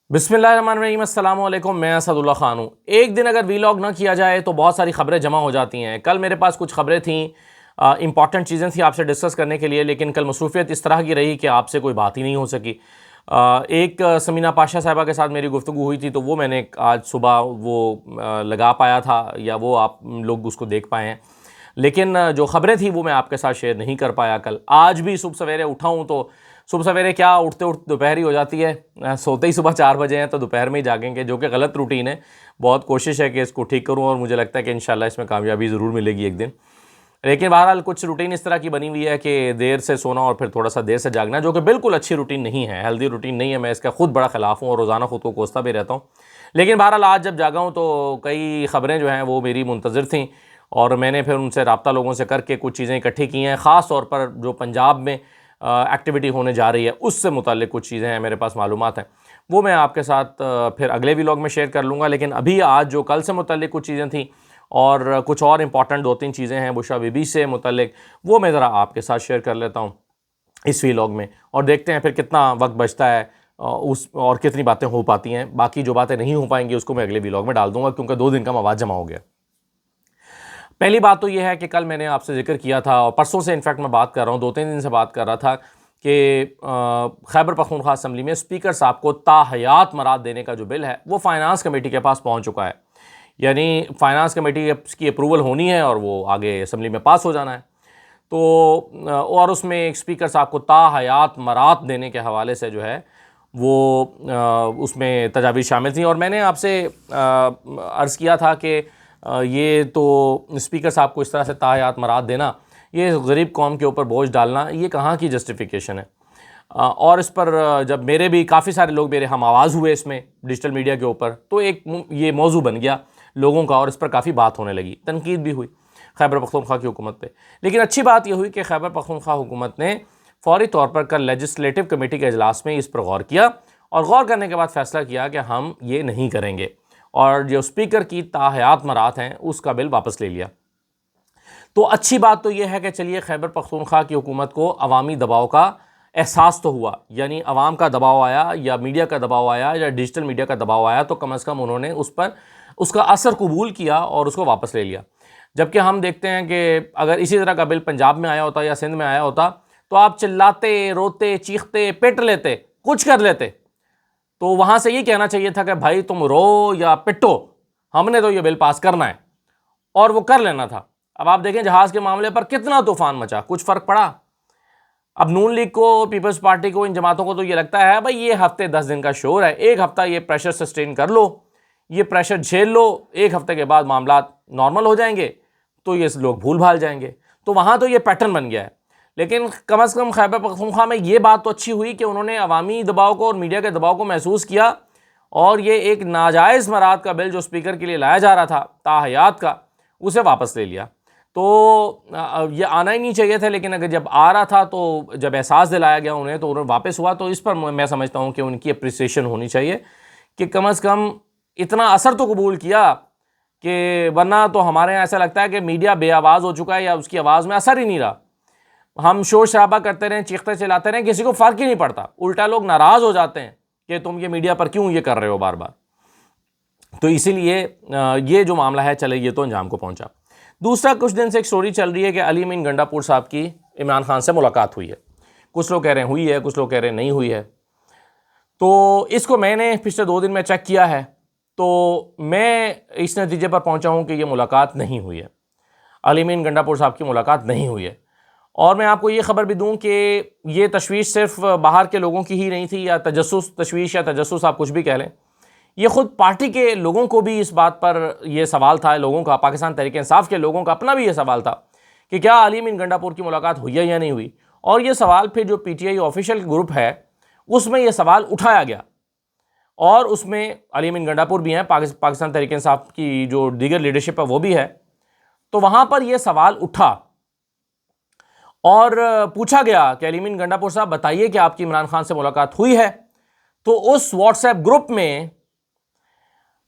बिस्मिल्लाहिर्रहमानिर्रहीम, अस्सलाम वालेकुम। मैं असदुल्ला ख़ान हूँ। एक दिन अगर वीलॉग ना किया जाए तो बहुत सारी ख़बरें जमा हो जाती हैं। कल मेरे पास कुछ ख़बरें थीं, इंपॉर्टेंट चीज़ें थी आपसे डिस्कस करने के लिए, लेकिन कल मसरूफ़ियत इस तरह की रही कि आपसे कोई बात ही नहीं हो सकी। एक समीना पाशा साहिबा के साथ मेरी गुफ्तगू हुई थी, तो वो मैंने आज सुबह वो लगा पाया था, या वो आप लोग उसको देख पाए हैं, लेकिन जो ख़बरें थी वो मैं आपके साथ शेयर नहीं कर पाया कल। आज भी सुबह सवेरे उठा हूँ तो सुबह सवेरे क्या, उठते उठते दोपहर ही हो जाती है। सोते ही सुबह 4 बजे हैं तो दोपहर में ही जागेंगे, जो कि गलत रूटीन है। बहुत कोशिश है कि इसको ठीक करूं और मुझे लगता है कि इंशाल्लाह इसमें कामयाबी ज़रूर मिलेगी एक दिन। लेकिन बहरहाल कुछ रूटीन इस तरह की बनी हुई है कि देर से सोना और फिर थोड़ा सा देर से जागना, जो कि बिल्कुल अच्छी रूटीन नहीं है, हेल्दी रूटीन नहीं है। मैं इसका खुद बड़ा खिलाफ हूँ और रोज़ाना खुद को कोसता भी रहता हूँ। लेकिन बहरहाल आज जब जागा हूँ तो कई ख़बरें जो हैं वो मेरी मुंतज़िर थीं, और मैंने फिर उनसे रब्ता लोगों से करके कुछ चीज़ें इकट्ठी की हैं। ख़ास तौर पर जो पंजाब में एक्टिविटी होने जा रही है उससे मुताल्लिक़ कुछ चीज़ें हैं, मेरे पास मालूमात हैं, वो मैं आपके साथ फिर अगले व्लॉग में शेयर कर लूँगा। लेकिन अभी आज जो कल से मुताल्लिक़ कुछ चीज़ें थी और कुछ और इंपॉर्टेंट 2-3 चीज़ें हैं बुशरा बीबी से मुताल्लिक़, वो मैं ज़रा आपके साथ शेयर कर लेता हूँ इस व्लॉग में, और देखते हैं फिर कितना वक्त बचता है उस और कितनी बातें हो पाती हैं। बाकी जो बातें नहीं हो पाएंगी उसको मैं अगले व्लॉग में डाल दूँगा, क्योंकि 2 दिन का मवाद जमा हो गया। पहली बात तो ये है कि कल मैंने आपसे जिक्र किया था, और परसों से इनफैक्ट मैं बात कर रहा हूँ, 2-3 दिन से बात कर रहा था कि खैबर पख्तूनख्वा असम्बली में स्पीकर साहब को ताहयात मराद देने का जो बिल है वो फ़ाइनांस कमेटी के पास पहुँच चुका है। यानी फ़ाइनांस कमेटी की अप्रूवल होनी है और वो आगे असम्बली में पास हो जाना है। तो और उसमें एक स्पीकर साहब को ताहयात मराद देने के हवाले से जो है वो उसमें तजावीज़ शामिल थी। और मैंने आपसे अर्ज़ किया था कि ये तो स्पीकर साहब को इस तरह से ताहयात मराद देना, ये गरीब कौम के ऊपर बोझ डालना, ये कहाँ की जस्टिफिकेशन है। और इस पर जब मेरे भी काफ़ी सारे लोग मेरे हम आवाज़ हुए इसमें डिजिटल मीडिया के ऊपर, तो एक ये मौजू बन गया लोगों का, और इस पर काफ़ी बात होने लगी, तनकीद भी हुई खैबर पख्तूनख्वा की हुकूमत पे। लेकिन अच्छी बात यह हुई कि खैबर पख्तूनख्वा हुकूमत ने फ़ौरी तौर पर कल लेजिस्लेटिव कमेटी के इजलास में इस पर गौर किया, और गौर करने के बाद फ़ैसला किया कि हम ये नहीं करेंगे, और जो स्पीकर की ताहयात मराद हैं उसका बिल वापस ले लिया। तो अच्छी बात तो यह है कि चलिए खैबर पख्तूनख्वा की हुकूमत को अवामी दबाव का एहसास तो हुआ, यानी अवाम का दबाव आया या मीडिया का दबाव आया या डिजिटल मीडिया का दबाव आया, तो कम अज़ कम उन्होंने उस पर उसका असर कबूल किया और उसको वापस ले लिया। जबकि हम देखते हैं कि अगर इसी तरह का बिल पंजाब में आया होता या सिंध में आया होता तो आप चिल्लाते, रोते, चीखते, पिट लेते, कुछ कर लेते। तो वहाँ से ये कहना चाहिए था कि भाई तुम रो या पिटो, हमने तो ये बिल पास करना है, और वो कर लेना था। अब आप देखें जहाज़ के मामले पर कितना तूफान मचा, कुछ फ़र्क पड़ा? अब नून लीग को, पीपल्स पार्टी को, इन जमातों को तो ये लगता है भाई ये हफ्ते 10 दिन का शोर है, एक हफ्ता ये प्रेशर सस्टेन कर लो, ये प्रेशर झेल लो, एक हफ्ते के बाद मामला नॉर्मल हो जाएंगे, तो ये लोग भूल भाल जाएंगे। तो वहाँ तो ये पैटर्न बन गया है। लेकिन कम अज़ कम खैबर पख्तूनख्वा में ये बात तो अच्छी हुई कि उन्होंने अवामी दबाव को और मीडिया के दबाव को महसूस किया, और ये एक नाजायज़ मराद का बिल जो स्पीकर के लिए लाया जा रहा था ताहयात का, उसे वापस ले लिया। तो ये आना ही नहीं चाहिए था, लेकिन अगर जब आ रहा था तो जब एहसास दिलाया गया उन्हें तो उन्हें वापस हुआ। तो इस पर मैं समझता हूँ कि उनकी अप्रिसिएशन होनी चाहिए कि कम अज़ कम इतना असर तो कबूल किया, कि वरना तो हमारे यहाँ ऐसा लगता है कि मीडिया बेआवाज़ हो चुका है या उसकी आवाज़ में असर ही नहीं रहा। हम शोर शराबा करते रहें, चीखते चिल्लाते रहें, किसी को फ़र्क ही नहीं पड़ता, उल्टा लोग नाराज़ हो जाते हैं कि तुम ये मीडिया पर क्यों ये कर रहे हो बार बार। तो इसीलिए ये जो मामला है चले ये तो अंजाम को पहुंचा। दूसरा, कुछ दिन से एक स्टोरी चल रही है कि अली अमीन गंडापुर साहब की इमरान खान से मुलाकात हुई है। कुछ लोग कह रहे हैं हुई है, कुछ लोग कह रहे हैं नहीं हुई है। तो इसको मैंने पिछले 2 दिन में चेक किया है, तो मैं इस नतीजे पर पहुंचा हूं कि ये मुलाकात नहीं हुई है, अली अमीन गंडापुर साहब की मुलाकात नहीं हुई है। और मैं आपको ये खबर भी दूं कि ये तशवीश सिर्फ बाहर के लोगों की ही नहीं थी, या तजस्सुस तशवीश या तजस्सुस आप कुछ भी कह लें, ये ख़ुद पार्टी के लोगों को भी इस बात पर यह सवाल था, लोगों का, पाकिस्तान तहरीक-ए-इंसाफ के लोगों का अपना भी ये सवाल था कि क्या अली अमीन गंडापुर की मुलाकात हुई है या नहीं हुई। और ये सवाल फिर जो PTI ऑफिशियल ग्रुप है उसमें यह सवाल उठाया गया, और उसमें अली अमीन गंडापुर भी हैं, पाकिस्तान तहरीक-ए-इंसाफ की जो दीगर लीडरशिप है वो भी है। तो वहाँ पर यह सवाल उठा और पूछा गया कि अली अमीन गंडापुर साहब बताइए कि आपकी इमरान खान से मुलाकात हुई है। तो उस व्हाट्सएप ग्रुप में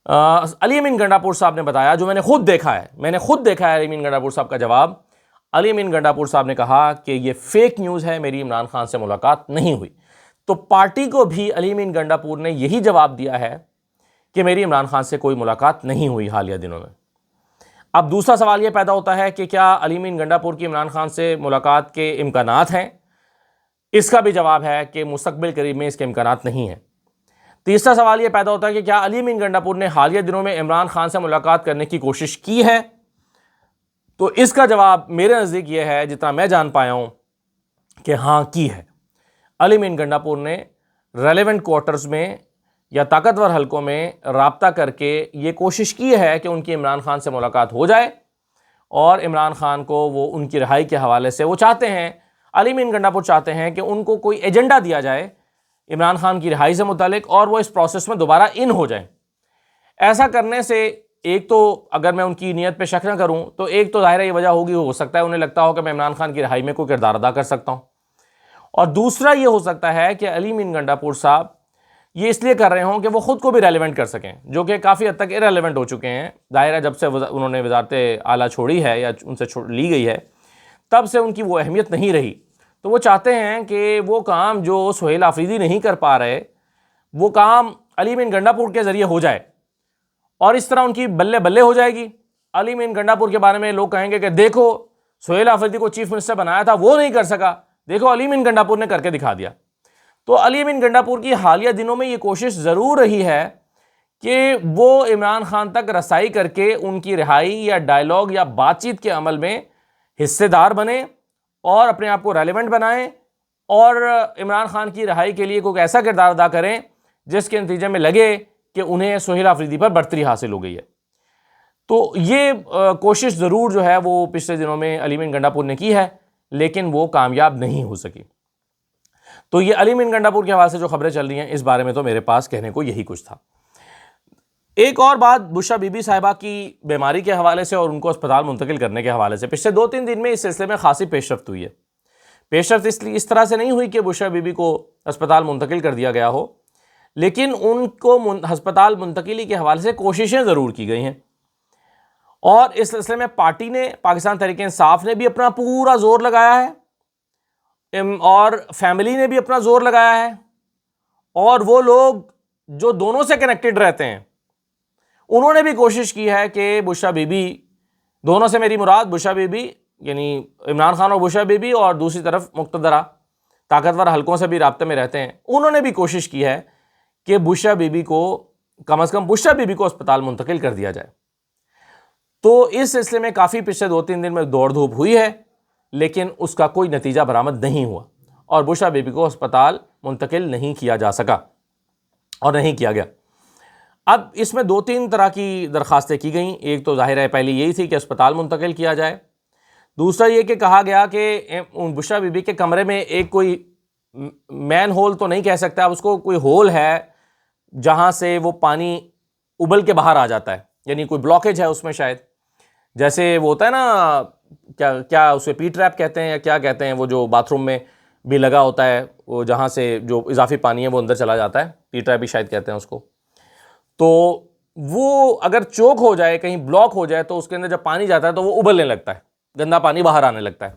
अली अमीन गंडापुर साहब ने बताया, जो मैंने खुद देखा है अली अमीन गंडापुर साहब का जवाब। अली अमीन गंडापुर साहब ने कहा कि ये फेक न्यूज़ है, मेरी इमरान खान से मुलाकात नहीं हुई। तो पार्टी को भी अली मीन गंडापुर ने यही जवाब दिया है कि मेरी इमरान खान से कोई मुलाकात नहीं हुई हालिया दिनों में। अब दूसरा सवाल यह पैदा होता है कि क्या अली मीन गंडापुर की इमरान खान से मुलाकात के इम्कानात हैं? इसका भी जवाब है कि मुस्तकबिल करीब में इसके इम्कानात नहीं हैं। तीसरा सवाल यह पैदा होता है कि क्या अली मीन गंडापुर ने हालिया दिनों में इमरान खान से मुलाकात करने की कोशिश की है? तो इसका जवाब मेरे नज़दीक यह है, जितना मैं जान पाया हूं, कि हाँ की है। अली मीन गंडापुर ने रेलेवेंट क्वार्टर्स में या ताकतवर हलकों में राब्ता करके ये कोशिश की है कि उनकी इमरान खान से मुलाकात हो जाए और इमरान खान को वो उनकी रिहाई के हवाले से वो चाहते हैं, अली मीन गंडापुर चाहते हैं कि उनको कोई एजेंडा दिया जाए इमरान खान की रिहाई से मुतालिक और वो इस प्रोसेस में दोबारा इन हो जाए। ऐसा करने से एक तो अगर मैं उनकी नीयत पे शक न करूं तो एक तो ज़ाहिर ये वजह होगी, हो सकता है उन्हें लगता हो कि मैं इमरान खान की रिहाई में कोई किरदार अदा कर सकता हूं, और दूसरा ये हो सकता है कि अली मीन गंडापुर साहब ये इसलिए कर रहे हों कि वो ख़ुद को भी रेलिवेंट कर सकें, जो कि काफ़ी हद तक इरेलीवेंट हो चुके हैं। ज़ाहिर है जब से उन्होंने वज़ारत आला छोड़ी है या उनसे ली गई है तब से उनकी वो अहमियत नहीं रही। तो वो चाहते हैं कि वो काम जो सुहेल आफरीदी नहीं कर पा रहे वो काम अली मीन गंडापुर के ज़रिए हो जाए और इस तरह उनकी बल्ले बल्ले हो जाएगी। अली मीन गंडापुर के बारे में लोग कहेंगे कि देखो सुहेल आफरीदी को चीफ मिनिस्टर बनाया था, वो नहीं कर सका, देखो अली मीन गंडापुर ने करके दिखा दिया। तो अली मीन गंडापुर की हालिया दिनों में ये कोशिश ज़रूर रही है कि वो इमरान खान तक रसाई करके उनकी रिहाई या डायलॉग या बातचीत के अमल में हिस्सेदार बने और अपने आप को रेलेवेंट बनाएं और इमरान खान की रिहाई के लिए कोई ऐसा किरदार अदा करें जिसके नतीजे में लगे कि उन्हें सुहेल आफरीदी पर बढ़तरी हासिल हो गई है। तो ये कोशिश ज़रूर जो है वो पिछले दिनों में अली मीन गंडापुर ने की है, लेकिन वो कामयाब नहीं हो सकी। तो ये अली मीन गंडापुर के हवाले से जो खबरें चल रही हैं इस बारे में तो मेरे पास कहने को यही कुछ था। एक और बात बुशरा बीबी साहिबा की बीमारी के हवाले से और उनको अस्पताल मुंतकिल करने के हवाले से पिछले 2-3 दिन में इस सिलसिले में खासी पेशरफ्त हुई है। पेशरफ्त इसलिए इस तरह से नहीं हुई कि बुशरा बीबी को अस्पताल मुंतकिल कर दिया गया हो, लेकिन उनको अस्पताल मुंतकिली के हवाले से कोशिशें ज़रूर की गई हैं और इस सिलसिले में पार्टी ने, पाकिस्तान तहरीक इंसाफ ने भी अपना पूरा जोर लगाया है और फैमिली ने भी अपना जोर लगाया है और वो लोग जो दोनों से कनेक्टेड रहते हैं उन्होंने भी कोशिश की है कि बुशरा बीबी, दोनों से मेरी मुराद बुशरा बीबी यानी इमरान खान और बुशरा बीबी और दूसरी तरफ मुक्तदरा ताकतवर हलकों से भी राब्ते में रहते हैं, उन्होंने भी कोशिश की है कि बुशरा बीबी को कम से कम बुशरा बीबी को अस्पताल मुंतकिल कर दिया जाए। तो इस सिलसिले में काफ़ी पिछले 2-3 दिन में दौड़ धूप हुई है, लेकिन उसका कोई नतीजा बरामद नहीं हुआ और बुशरा बीबी को अस्पताल मुंतकिल नहीं किया जा सका और नहीं किया गया। अब इसमें 2-3 तरह की दरखास्तें की गई। एक तो जाहिर है पहली यही थी कि अस्पताल मुंतकिल किया जाए, दूसरा ये कि कहा गया कि बुशरा बीबी के कमरे में एक कोई मैन होल तो नहीं कह सकता, उसको कोई होल है जहाँ से वो पानी उबल के बाहर आ जाता है, यानी कोई ब्लॉकेज है उसमें शायद, जैसे वो होता है ना क्या उसे पी ट्रैप कहते हैं या क्या कहते हैं, वो जो बाथरूम में भी लगा होता है, वो जहाँ से जो इजाफी पानी है वो अंदर चला जाता है, पी ट्रैप भी शायद कहते हैं उसको। तो वो अगर चोक हो जाए, कहीं ब्लॉक हो जाए, तो उसके अंदर जब पानी जाता है तो वो उबलने लगता है, गंदा पानी बाहर आने लगता है।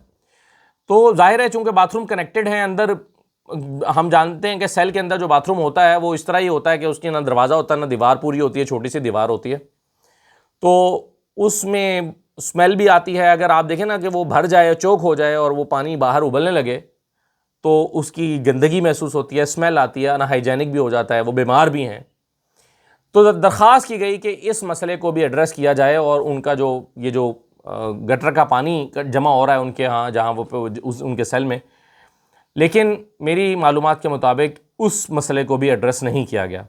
तो जाहिर है चूँकि बाथरूम कनेक्टेड हैं अंदर, हम जानते हैं कि सेल के अंदर जो बाथरूम होता है वो इस तरह ही होता है कि उसके ना दरवाज़ा होता है ना दीवार पूरी होती है, छोटी सी दीवार होती है, तो उसमें स्मेल भी आती है। अगर आप देखें ना कि वो भर जाए, चोक हो जाए और वो पानी बाहर उबलने लगे तो उसकी गंदगी महसूस होती है, स्मेल आती है, अनहाइजेनिक भी हो जाता है, वो बीमार भी हैं। तो दरख्वास्त की गई कि इस मसले को भी एड्रेस किया जाए और उनका जो ये जो गटर का पानी जमा हो रहा है उनके यहाँ, जहाँ वो उनके सेल में, लेकिन मेरी मालूमात के मुताबिक उस मसले को भी एड्रेस नहीं किया गया।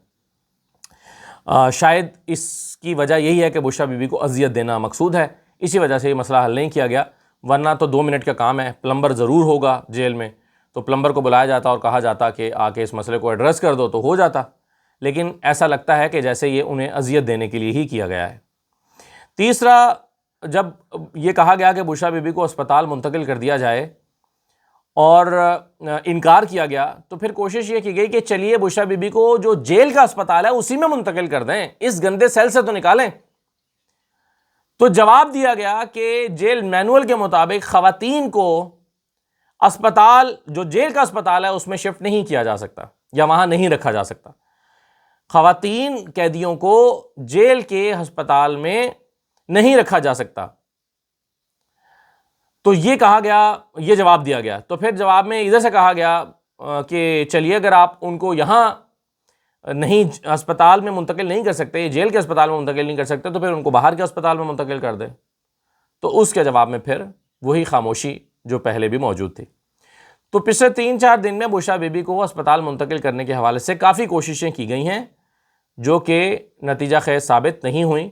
शायद इसकी वजह यही है कि बुशरा बीबी को अजियत देना मकसूद है, इसी वजह से ये मसला हल नहीं किया गया। वरना तो 2 मिनट का काम है, प्लम्बर ज़रूर होगा जेल में, तो प्लम्बर को बुलाया जाता और कहा जाता कि आके इस मसले को एड्रेस कर दो तो हो जाता, लेकिन ऐसा लगता है कि जैसे ये उन्हें अजियत देने के लिए ही किया गया है। तीसरा, जब ये कहा गया कि बुशरा बीबी को अस्पताल मुंतकिल कर दिया जाए और इनकार किया गया, तो फिर कोशिश ये की गई कि चलिए बुशरा बीबी को जो जेल का अस्पताल है उसी में मुंतकिल कर दें, इस गंदे सेल से तो निकालें। तो जवाब दिया गया कि जेल मैनुअल के मुताबिक ख़वातीन को अस्पताल, जो जेल का अस्पताल है, उसमें शिफ्ट नहीं किया जा सकता या वहां नहीं रखा जा सकता। खवातीन कैदियों को जेल के अस्पताल में नहीं रखा जा सकता। तो ये कहा गया, ये जवाब दिया गया। तो फिर जवाब में इधर से कहा गया कि चलिए, अगर आप उनको यहां नहीं अस्पताल में मुंतकिल नहीं कर सकते, जेल के अस्पताल में मुंतकिल नहीं कर सकते, तो फिर उनको बाहर के अस्पताल में मुंतकिल कर दें। तो उसके जवाब में फिर वही खामोशी जो पहले भी मौजूद थी। तो पिछले 3-4 दिन में बुशरा बीबी को अस्पताल मुंतकिल करने के हवाले से काफ़ी कोशिशें की गई हैं, जो कि नतीजा खेज साबित नहीं हुई।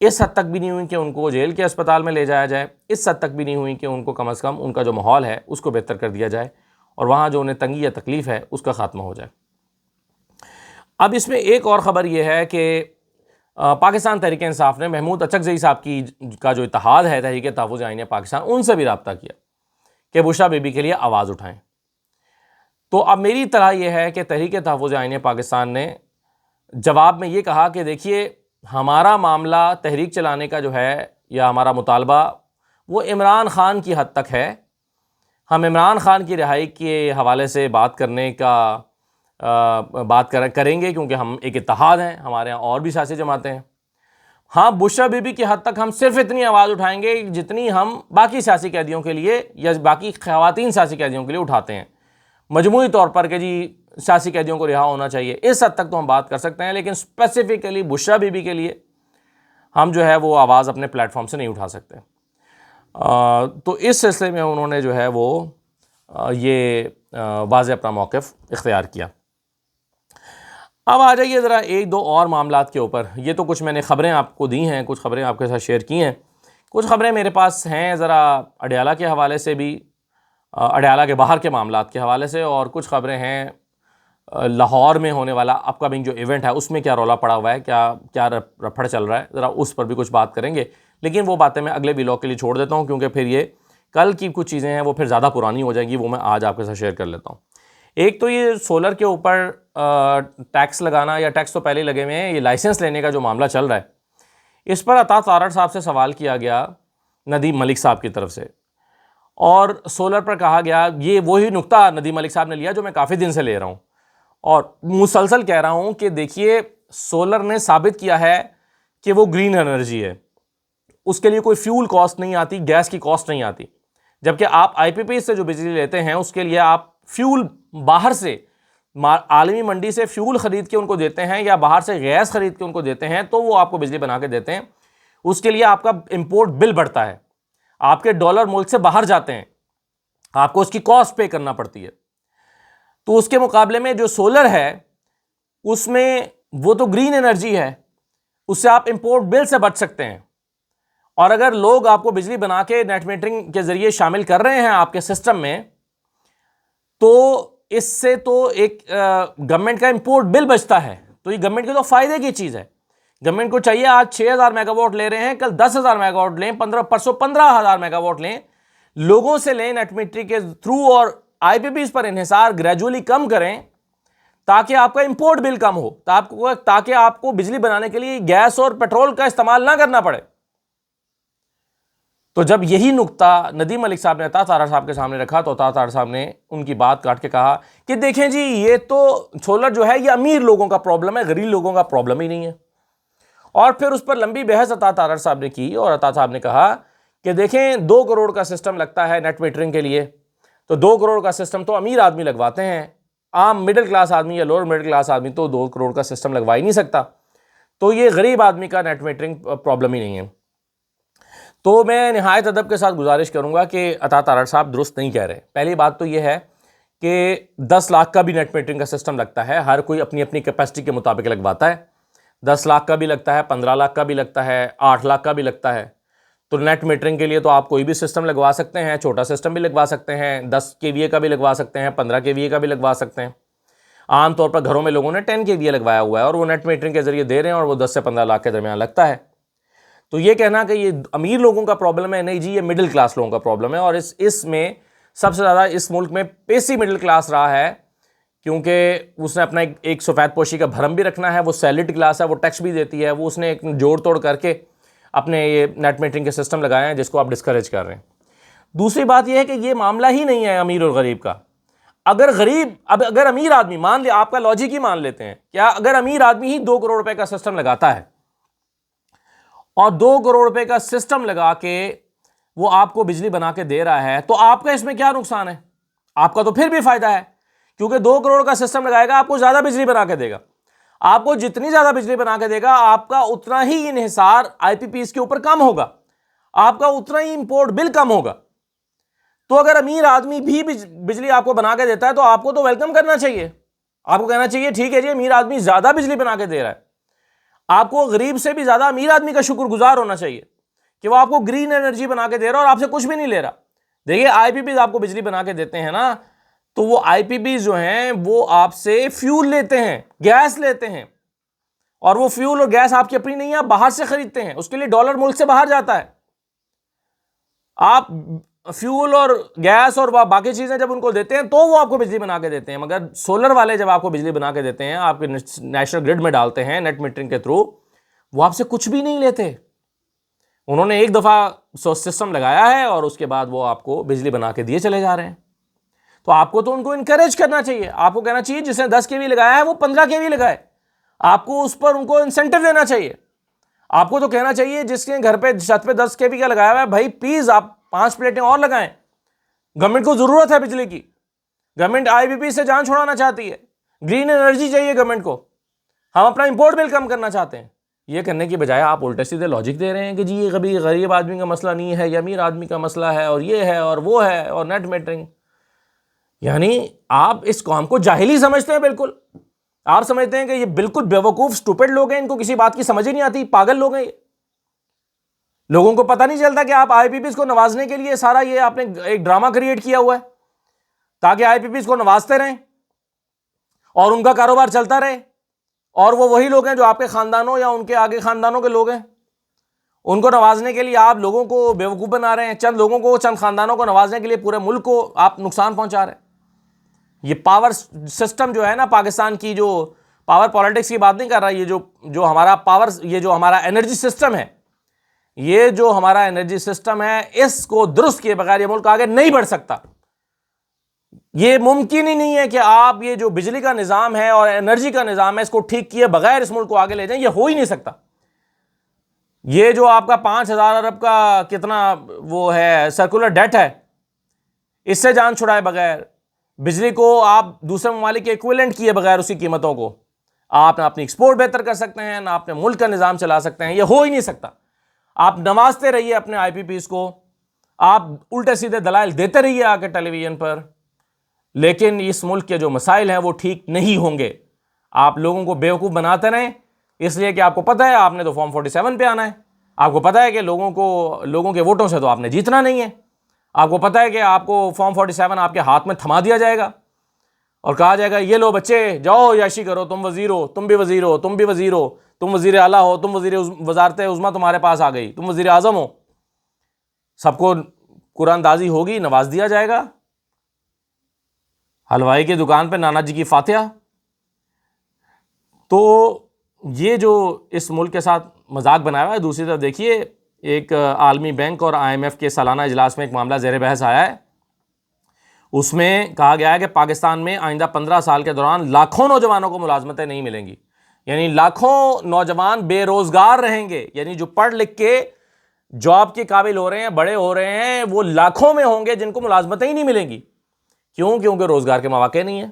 इस हद तक भी नहीं हुई कि उनको जेल के अस्पताल में ले जाया जाए, इस हद तक भी नहीं हुई कि उनको कम अज़ कम उनका जो माहौल है उसको बेहतर कर दिया जाए और वहाँ जो उन्हें तंगी या तकलीफ़ है उसका ख़ात्मा हो जाए। अब इसमें एक और ख़बर यह है कि पाकिस्तान तहरीक इंसाफ ने महमूद अचकज़ई साहब का जो इत्तेहाद है तहरीक तहफ़्फ़ुज़ आईन पाकिस्तान, उनसे भी रब्ता किया कि बुशरा बीबी के लिए आवाज़ उठाएं। तो अब मेरी तरह यह है कि तहरीक तहफ़्फ़ुज़ आईन पाकिस्तान ने जवाब में ये कहा कि देखिए, हमारा मामला तहरीक चलाने का जो है या हमारा मुतालबा वो इमरान ख़ान की हद तक है। हम इमरान ख़ान की रिहाई के हवाले से बात करने का करेंगे, क्योंकि हम एक इत्तेहाद हैं, हमारे यहाँ और भी सियासी जमातें हैं। हाँ, बुशरा बीबी की हद तक हम सिर्फ इतनी आवाज़ उठाएंगे जितनी हम बाकी सियासी कैदियों के लिए या बाकी ख़वातीन सियासी कैदियों के लिए उठाते हैं, मजमूई तौर पर कि जी सियासी कैदियों को रिहा होना चाहिए। इस हद तक तो हम बात कर सकते हैं, लेकिन स्पेसिफिकली बुशरा बीबी के लिए हम जो है वो आवाज़ अपने प्लेटफॉर्म से नहीं उठा सकते। तो इस सिलसिले में उन्होंने जो है वो ये वाज़ेह अपना मौक़िफ़ इख्तियार किया। अब आ जाइए ज़रा एक दो और मामलात के ऊपर। ये तो कुछ मैंने ख़बरें आपको दी हैं, कुछ ख़बरें आपके साथ शेयर की हैं, कुछ ख़बरें मेरे पास हैं ज़रा अडयाला के हवाले से भी, अडयाला के बाहर के मामलात के हवाले से, और कुछ ख़बरें हैं लाहौर में होने वाला अपकमिंग जो इवेंट है उसमें क्या रौला पड़ा हुआ है, क्या रफड़ चल रहा है, ज़रा उस पर भी कुछ बात करेंगे। लेकिन वो बातें मैं अगले व्लॉग के लिए छोड़ देता हूँ, क्योंकि फिर ये कल की कुछ चीज़ें हैं वो फिर ज़्यादा पुरानी हो जाएंगी, वो मैं आज आपके साथ शेयर कर लेता हूँ। एक तो ये सोलर के ऊपर टैक्स लगाना, या टैक्स तो पहले ही लगे हुए हैं, ये लाइसेंस लेने का जो मामला चल रहा है, इस पर अता तारड़ साहब से सवाल किया गया नदीम मलिक साहब की तरफ से, और सोलर पर कहा गया, ये वही नुक्ता नदीम मलिक साहब ने लिया जो मैं काफ़ी दिन से ले रहा हूँ और मुसलसल कह रहा हूँ कि देखिए, सोलर ने साबित किया है कि वो ग्रीन एनर्जी है, उसके लिए कोई फ्यूल कॉस्ट नहीं आती, गैस की कॉस्ट नहीं आती। जबकि आप IPP से जो बिजली लेते हैं उसके लिए आप फ्यूल बाहर से आलमी मंडी से फ्यूल ख़रीद के उनको देते हैं, या बाहर से गैस ख़रीद के उनको देते हैं, तो वो आपको बिजली बना के देते हैं। उसके लिए आपका इंपोर्ट बिल बढ़ता है, आपके डॉलर मुल्क से बाहर जाते हैं, आपको उसकी कॉस्ट पे करना पड़ती है। तो उसके मुकाबले में जो सोलर है उसमें वो तो ग्रीन एनर्जी है, उससे आप इंपोर्ट बिल से बच सकते हैं। और अगर लोग आपको बिजली बना के नेट मीटरिंग के ज़रिए शामिल कर रहे हैं आपके सिस्टम में, तो इससे तो एक गवर्नमेंट का इंपोर्ट बिल बचता है। तो ये गवर्नमेंट के तो फ़ायदे की चीज़ है। गवर्नमेंट को चाहिए, आज 6000 मेगावाट ले रहे हैं, कल 10,000 मेगावाट लें, परसों 15,000 मेगावाट लें, लोगों से लें नेट मीटरिंग के थ्रू, और IPPs पर इन्हिसार ग्रेजुअली कम करें ताकि आपका इंपोर्ट बिल कम हो, ताकि आपको बिजली बनाने के लिए गैस और पेट्रोल का इस्तेमाल ना करना पड़े। तो जब यही नुक्ता नदीम मलिक साहब ने अता तारड़ साहब के सामने रखा, तो अता तारड़ साहब ने उनकी बात काट के कहा कि देखें जी, ये तो सोलर जो है ये अमीर लोगों का प्रॉब्लम है, गरीब लोगों का प्रॉब्लम ही नहीं है। और फिर उस पर लंबी बहस अता तारड़ साहब ने की, और अता साहब ने कहा कि देखें, 2 करोड़ का सिस्टम लगता है नेट मीटरिंग के लिए, तो 2 करोड़ का सिस्टम तो अमीर आदमी लगवाते हैं, आम मिडिल क्लास आदमी या लोअर मिडिल क्लास आदमी तो 2 करोड़ का सिस्टम लगवा ही नहीं सकता। तो ये गरीब आदमी का नेट मीटरिंग प्रॉब्लम ही नहीं है। तो मैं निहायत अदब के साथ गुजारिश करूंगा कि अता तारड़ साहब दुरुस्त नहीं कह रहे। पहली बात तो यह है कि 10 लाख का भी नेट मीटरिंग का सिस्टम लगता है, हर कोई अपनी अपनी कैपेसिटी के मुताबिक लगवाता है। 10 लाख का भी लगता है, 15 लाख का भी लगता है, 8 लाख का भी लगता है। तो नेट मीटरिंग के लिए तो आप कोई भी सिस्टम लगवा सकते हैं, छोटा सिस्टम भी लगवा सकते हैं, 10 kVA का भी लगवा सकते हैं, 15 kVA का भी लगवा सकते हैं। आमतौर पर घरों में लोगों ने 10 kVA लगवाया हुआ है और वो नेट मीटरिंग के जरिए दे रहे हैं, और वो 10 से 15 लाख के दरमियान लगता है। तो ये कहना कि ये अमीर लोगों का प्रॉब्लम है, नहीं जी, ये मिडिल क्लास लोगों का प्रॉब्लम है। और इसमें सबसे ज़्यादा इस मुल्क में पेशी मिडिल क्लास रहा है, क्योंकि उसने अपना एक सफ़ेद पोशी का भरम भी रखना है, वो सैलरी क्लास है, वो टैक्स भी देती है, वो उसने एक जोड़ तोड़ करके अपने ये नेट मीटरिंग के सिस्टम लगाए हैं जिसको आप डिस्करेज कर रहे हैं। दूसरी बात यह है कि यह मामला ही नहीं है अमीर और गरीब का। अगर अमीर आदमी, मान लिया, आपका लॉजिक ही मान लेते हैं, क्या अगर अमीर आदमी ही 2 करोड़ रुपए का सिस्टम लगाता है और 2 करोड़ रुपए का सिस्टम लगा के वो आपको बिजली बना के दे रहा है, तो आपका इसमें क्या नुकसान है? आपका तो फिर भी फायदा है, क्योंकि 2 करोड़ का सिस्टम लगाएगा, आपको ज्यादा बिजली बना के देगा। आपको जितनी ज्यादा बिजली बना के देगा, आपका उतना ही इन्हिसार आईपीपीज के ऊपर कम होगा, आपका उतना ही इंपोर्ट बिल कम होगा। तो अगर अमीर आदमी भी बिजली आपको बना के देता है तो आपको तो वेलकम करना चाहिए। आपको कहना चाहिए ठीक है जी, अमीर आदमी ज्यादा बिजली बना के दे रहा है। आपको गरीब से भी ज्यादा अमीर आदमी का शुक्रगुजार होना चाहिए कि वो आपको ग्रीन एनर्जी बना के दे रहा है और आपसे कुछ भी नहीं ले रहा। देखिए, आईपीपीज आपको बिजली बना के देते हैं ना, तो वो आईपीपीज जो हैं वो आपसे फ्यूल लेते हैं, गैस लेते हैं, और वो फ्यूल और गैस आपकी अपनी नहीं है, आप बाहर से खरीदते हैं। उसके लिए डॉलर मुल्क से बाहर जाता है। आप फ्यूल और गैस और बाकी चीजें जब उनको देते हैं तो वो आपको बिजली बना के देते हैं। मगर सोलर वाले जब आपको बिजली बना के देते हैं, आपके नेशनल ग्रिड में डालते हैं नेट मीटरिंग के थ्रू, वो आपसे कुछ भी नहीं लेते। उन्होंने एक दफा सिस्टम लगाया है और उसके बाद वो आपको बिजली बना के दिए चले जा रहे हैं। तो आपको तो उनको इनकरेज करना चाहिए। आपको कहना चाहिए जिसने 10 केवी लगाया है वो 15 केवी लगाए। आपको उस पर उनको इंसेंटिव देना चाहिए। आपको तो कहना चाहिए जिसके घर पे छत पे 10 केवी का लगाया हुआ है, भाई प्लीज आप 5 प्लेटें और लगाएं। गवर्नमेंट को जरूरत है बिजली की। गवर्नमेंट आईपीपी से जान छुड़ाना चाहती है, ग्रीन एनर्जी चाहिए गवर्नमेंट को, हम अपना इंपोर्ट बिल कम करना चाहते हैं। ये करने की बजाय आप उल्टे सीधे लॉजिक दे रहे हैं कि जी ये कभी गरीब आदमी का मसला नहीं है, या अमीर आदमी का मसला है, और ये है और वो है, और नेट मीटरिंग। यानी आप इस कौम को जाहिली समझते हैं। बिल्कुल आप समझते हैं कि ये बिल्कुल बेवकूफ स्टूपिड लोग हैं, इनको किसी बात की समझ ही नहीं आती, पागल लोग हैं ये। लोगों को पता नहीं चलता कि आप आईपीपीज को नवाजने के लिए सारा ये आपने एक ड्रामा क्रिएट किया हुआ है ताकि आईपीपीज को नवाजते रहें और उनका कारोबार चलता रहे। और वो वही लोग हैं जो आपके खानदानों या उनके आगे खानदानों के लोग हैं। उनको नवाजने के लिए आप लोगों को बेवकूफ बना रहे हैं। चंद लोगों को, चंद खानदानों को नवाजने के लिए पूरे मुल्क को आप नुकसान पहुंचा रहे हैं। ये पावर सिस्टम जो है ना, पाकिस्तान की जो पावर पॉलिटिक्स की बात नहीं कर रहा, ये जो हमारा पावर, ये जो हमारा एनर्जी सिस्टम है, ये जो हमारा एनर्जी सिस्टम है, इसको दुरुस्त किए बगैर ये मुल्क आगे नहीं बढ़ सकता। ये मुमकिन ही नहीं है कि आप ये जो बिजली का निजाम है और एनर्जी का निजाम है, इसको ठीक किए बगैर इस मुल्क को आगे ले जाएं। ये हो ही नहीं सकता। ये जो आपका 5,000 अरब का कितना वो है सर्कुलर डेट है, इससे जान छुड़ाए बगैर, बिजली को आप दूसरे ममालिक के इक्विवेलेंट किए बगैर उसकी कीमतों को, आप ना अपनी एक्सपोर्ट बेहतर कर सकते हैं, ना अपने मुल्क का निजाम चला सकते हैं। ये हो ही नहीं सकता। आप नवाजते रहिए अपने आईपीपीज को, आप उल्टे सीधे दलाइल देते रहिए आके टेलीविजन पर, लेकिन इस मुल्क के जो मसाइल हैं वो ठीक नहीं होंगे। आप लोगों को बेवकूफ़ बनाते रहें, इसलिए कि आपको पता है आपने तो फॉर्म 47 पे आना है। आपको पता है कि लोगों के वोटों से तो आपने जीतना नहीं है। आपको पता है कि आपको फॉर्म 47 आपके हाथ में थमा दिया जाएगा और कहा जाएगा ये लो बच्चे जाओ याशी करो, तुम वजीर हो, तुम भी वजीर हो, तुम भी वजीर हो, तुम वजीर आला हो, तुम वजारत उज़्मा तुम्हारे पास आ गई, तुम वजीर आज़म हो। सबको कुरानदाजी होगी, नवाज दिया जाएगा। हलवाई की दुकान पे नाना जी की फातिहा। तो ये जो इस मुल्क के साथ मजाक बनाया हुआ है। दूसरी तरफ देखिए, एक आलमी बैंक और IMF के सालाना इजलास में एक मामला ज़ेर बहस आया है। उसमें कहा गया है कि पाकिस्तान में आइंदा 15 साल के दौरान लाखों नौजवानों को मुलाजमतें नहीं मिलेंगी। यानी लाखों नौजवान बेरोजगार रहेंगे। यानी जो पढ़ लिख के जॉब के काबिल हो रहे हैं, बड़े हो रहे हैं, वो लाखों में होंगे जिनको मुलाजमतें ही नहीं मिलेंगी। क्यों? क्योंकि रोजगार के मौके नहीं है।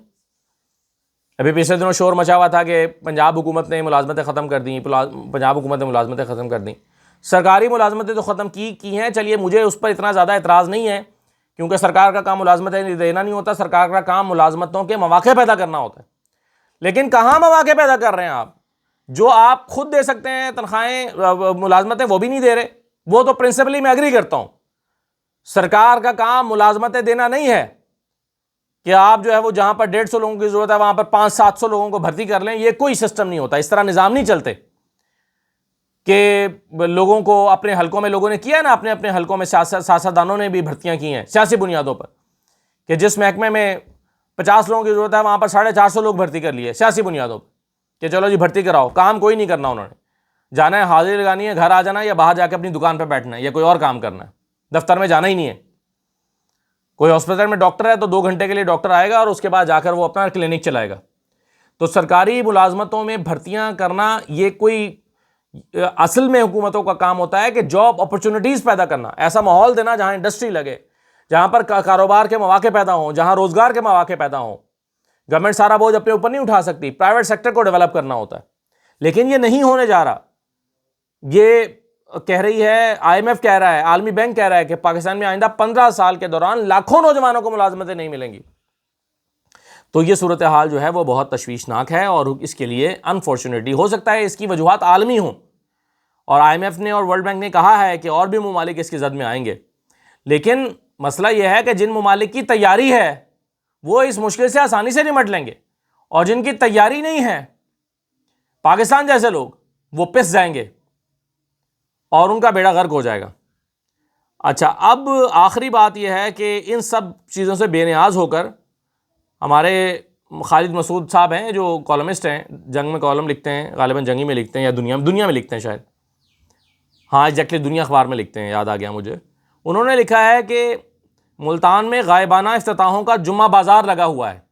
अभी पिछले दिनों शोर मचा हुआ था कि पंजाब हुकूमत ने मुलाजमतें ख़त्म कर दी, पंजाब हुकूमत ने मुलाजमतें ख़त्म कर दी। सरकारी मुलाजमतें तो ख़त्म की हैं। चलिए, मुझे उस पर इतना ज़्यादा एतराज़ नहीं है, क्योंकि सरकार का काम मुलाजमतें देना नहीं होता। सरकार का काम मुलाजमतों के मौके पैदा करना होता है। लेकिन कहाँ मौके पैदा कर रहे हैं आप? जो आप खुद दे सकते हैं तनख्वाहें, मुलाजमतें, वो भी नहीं दे रहे। वो तो प्रिंसिपली मैं एग्री करता हूँ। सरकार का काम मुलाजमतें देना नहीं है कि आप जो है वो जहां पर 150 लोगों की जरूरत है वहां पर 500-700 लोगों को भर्ती कर लें। ये कोई सिस्टम नहीं होता। इस तरह निजाम नहीं चलते कि लोगों को अपने हलकों में, लोगों ने किया ना, अपने अपने हलकों में सियासतदानों ने भी भर्तियां की हैं सियासी बुनियादों पर, कि जिस महकमे में 50 लोगों की जरूरत है वहां पर 450 लोग भर्ती कर लिए सियासी बुनियादों पर कि चलो जी भर्ती कराओ। काम कोई नहीं करना। उन्होंने जाना है, हाजिरी लगानी है, घर आ जाना है, या बाहर जाकर अपनी दुकान पर बैठना है, या कोई और काम करना है, दफ्तर में जाना ही नहीं है। कोई हॉस्पिटल में डॉक्टर है तो 2 घंटे के लिए डॉक्टर आएगा और उसके बाद जाकर वो अपना क्लिनिक चलाएगा। तो सरकारी मुलाजमतों में भर्तियां करना ये कोई असल में हुकूमतों का काम होता है कि जॉब अपॉर्चुनिटीज़ पैदा करना, ऐसा माहौल देना जहां इंडस्ट्री लगे, जहां पर कारोबार के मौके पैदा हों, जहां रोजगार के मौके पैदा हों। गवर्नमेंट सारा बोझ अपने ऊपर नहीं उठा सकती, प्राइवेट सेक्टर को डेवलप करना होता है, लेकिन ये नहीं होने जा रहा। ये कह रही है, IMF कह रहा है, आलमी बैंक कह रहा है कि पाकिस्तान में आइंदा 15 साल के दौरान लाखों नौजवानों को मुलाजमतें नहीं मिलेंगी। तो ये सूरत हाल जो है वो बहुत तशवीशनाक है और इसके लिए अनफॉर्चुनेटली हो सकता है इसकी वजूहात आलमी हों, और IMF ने और वर्ल्ड बैंक ने कहा है कि और भी ममालिक इसकी जद में आएंगे। लेकिन मसला यह है कि जिन ममालिक की तैयारी है वो इस मुश्किल से आसानी से निमट लेंगे, और जिनकी तैयारी नहीं है, पाकिस्तान जैसे लोग, वो पिस जाएंगे और उनका बेड़ा गर्क हो जाएगा। अच्छा, अब आखिरी बात यह है कि इन सब चीज़ों से बेनियाज होकर हमारे खालिद मसूद साहब हैं जो कॉलमिस्ट हैं, जंग में कॉलम लिखते हैं, गालिबन जंगी में लिखते हैं या दुनिया में लिखते हैं शायद, हाँ एग्जैक्टली दुनिया अखबार में लिखते हैं, याद आ गया मुझे। उन्होंने लिखा है कि मुल्तान में गायबाना इफ्तिताहों का जुम्मा बाजार लगा हुआ है।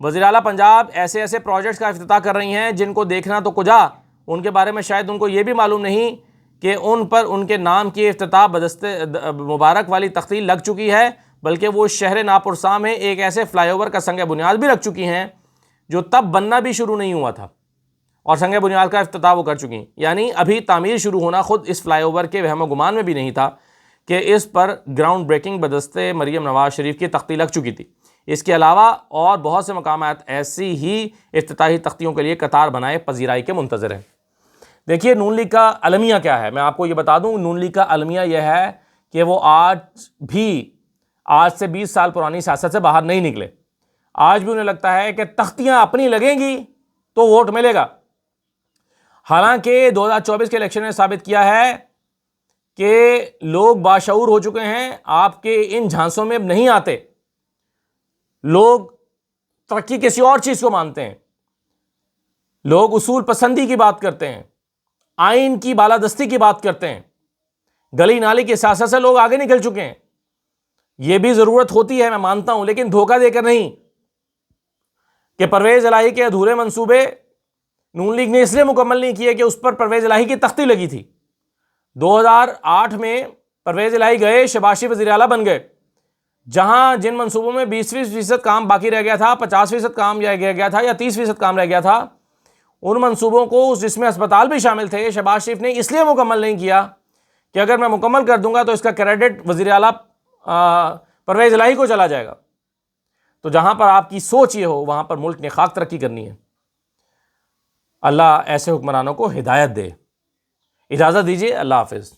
वज़ीर आला पंजाब ऐसे ऐसे प्रोजेक्ट्स का इफ्तिताह कर रही हैं जिनको देखना तो कुजा, उनके बारे में शायद उनको ये भी मालूम नहीं कि उन पर उनके नाम की इफ्तिताह बदस्ते मुबारक वाली तख्ती लग चुकी है, बल्कि वो शहर नापुरसा में एक ऐसे फ्लाईओवर का संग बुनियाद भी रख चुकी हैं जो तब बनना भी शुरू नहीं हुआ था, और संग बुनियाद का इफ्तिताह वो कर चुकी हैं। यानी अभी तामीर शुरू होना खुद इस फ्लाईओवर के वहम गुमान में भी नहीं था कि इस पर ग्राउंड ब्रेकिंग बदस्ते मरीम नवाज शरीफ की तख्ती लग चुकी थी। इसके अलावा और बहुत से मकामात ऐसी ही इफ्तिताही तख्तियों के लिए कतार बनाए पजीराई के मुंतज़र हैं। देखिए, नून लीग का अलमिया क्या है, मैं आपको ये बता दूं। नून लीग का अलमिया यह है कि वो आज से 20 साल पुरानी सियासत से बाहर नहीं निकले। आज भी उन्हें लगता है कि तख्तियां अपनी लगेंगी तो वोट मिलेगा। हालांकि 2024 के इलेक्शन ने साबित किया है कि लोग बाशऊर हो चुके हैं, आपके इन झांसों में अब नहीं आते। लोग तरक्की किसी और चीज को मानते हैं, लोग उसूल पसंदी की बात करते हैं, आइन की बालादस्ती की बात करते हैं। गली नाली की सियासत से लोग आगे निकल चुके हैं। यह भी जरूरत होती है, मैं मानता हूं, लेकिन धोखा देकर नहीं कि परवेज इलाही के अधूरे मंसूबे नून लीग ने इसलिए मुकम्मल नहीं किए कि उस पर परवेज इलाही की तख्ती लगी थी। 2008 में परवेज इलाही गए, शहबाज शरीफ वज़ीर आला बन गए। जहां जिन मंसूबों में 20% काम बाकी रह गया था, 50% काम रह गया था या 30% काम रह गया था, उन मंसूबों को, जिसमें अस्पताल भी शामिल थे, शहबाज शरीफ ने इसलिए मुकम्मल नहीं किया कि अगर मैं मुकम्मल कर दूंगा तो इसका क्रेडिट वज़ीर आला परवेज इलाही को चला जाएगा। तो जहां पर आपकी सोच ये हो, वहां पर मुल्क ने खाक तरक्की करनी है। अल्लाह ऐसे हुक्मरानों को हिदायत दे। इजाज़त दीजिए, अल्लाह हाफिज़।